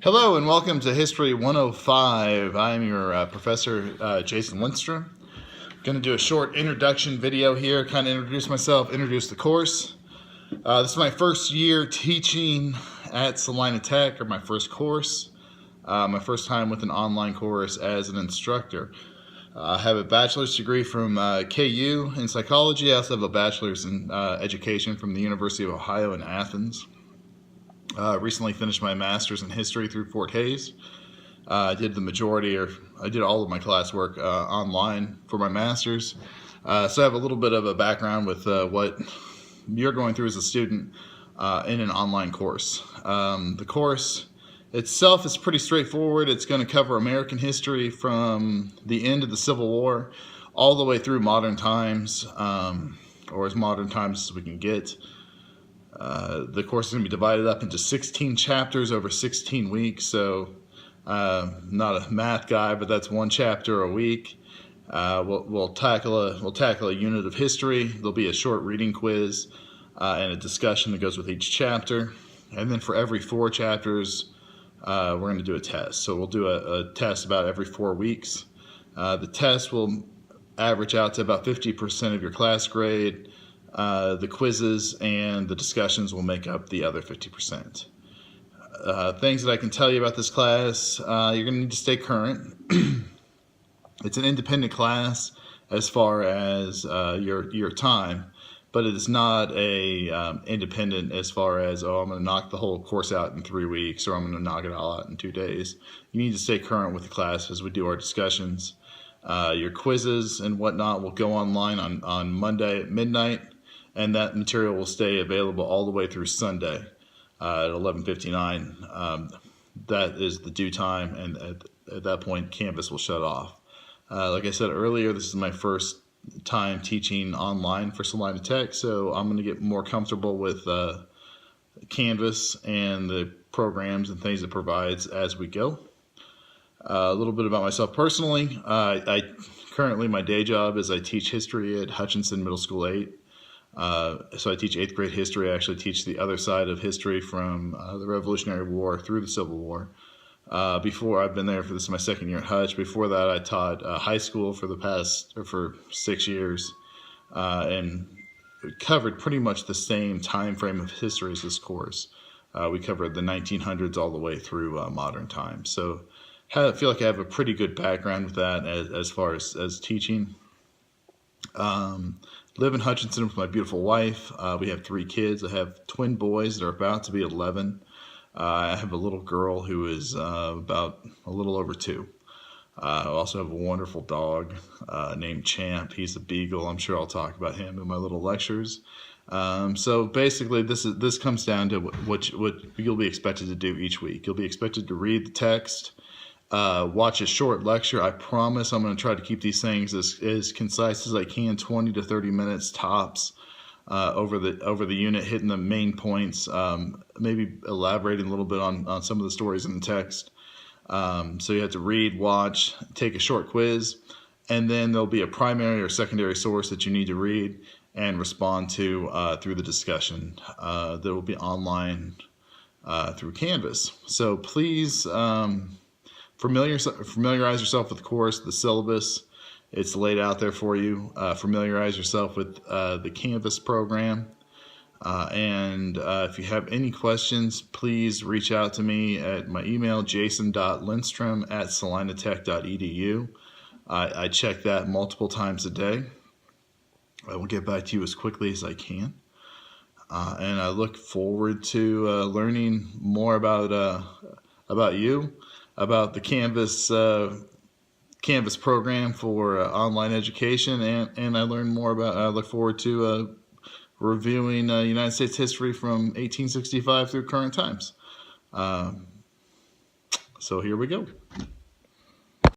Hello and welcome to History 105. I'm your professor, Jason Lindstrom. Going to do a short introduction video here, kind of introduce myself, introduce the course. This is my first year teaching at Salina Tech, or my first course. My first time with an online course as an instructor. I have a bachelor's degree from KU in psychology. I also have a bachelor's in education from the University of Ohio in Athens. Recently finished my master's in history through Fort Hays. I did all of my classwork online for my master's. So I have a little bit of a background with what you're going through as a student in an online course. The course itself is pretty straightforward. It's going to cover American history from the end of the Civil War all the way through modern times, or as modern times as we can get. The course is going to be divided up into 16 chapters over 16 weeks, so not a math guy, but that's one chapter a week. We'll tackle a unit of history. There'll be a short reading quiz and a discussion that goes with each chapter. And then for every 4 chapters, we're going to do a test. So we'll do a test about every 4 weeks. The test will average out to about 50% of your class grade. The quizzes and the discussions will make up the other 50%. Things that I can tell you about this class: you're going to need to stay current. It's an independent class as far as your time, but it is not a independent as far as, oh, I'm going to knock the whole course out in 3 weeks, or I'm going to knock it all out in 2 days. You need to stay current with the class as we do our discussions. Your quizzes and whatnot will go online on Monday at midnight. And that material will stay available all the way through Sunday at 11:59. That is the due time, and at that point, Canvas will shut off. Like I said earlier, this is my first time teaching online for Salina Tech, so I'm going to get more comfortable with Canvas and the programs and things it provides as we go. A little bit about myself personally. Currently, my day job is I teach history at Hutchinson Middle School 8. So I teach 8th grade history. I actually teach the other side of history from the Revolutionary War through the Civil War. Before I've been there this is my second year at Hutch. Before that, I taught high school for 6 years, and covered pretty much the same time frame of history as this course. We covered the 1900s all the way through modern times. So I feel like I have a pretty good background with that as far as teaching. Live in Hutchinson with my beautiful wife. We have 3 kids. I have twin boys that are about to be 11. I have a little girl who is about a little over 2. I also have a wonderful dog named Champ. He's a beagle. I'm sure I'll talk about him in my little lectures. So basically, this comes down to what you'll be expected to do each week. You'll be expected to read the text. Watch a short lecture. I promise I'm going to try to keep these things as concise as I can, 20 to 30 minutes tops, over the unit, hitting the main points, maybe elaborating a little bit on some of the stories in the text. So you have to read, watch, take a short quiz, and then there'll be a primary or secondary source that you need to read and respond to through the discussion that will be online through Canvas. So please familiarize yourself with the course, the syllabus. It's laid out there for you. Familiarize yourself with the Canvas program. And if you have any questions, please reach out to me at my email, jason.lindstrom@salinatech.edu. I check that multiple times a day. I will get back to you as quickly as I can. And I look forward to learning more about you, about the Canvas program for online education, and I look forward to reviewing United States history from 1865 through current times. So here we go.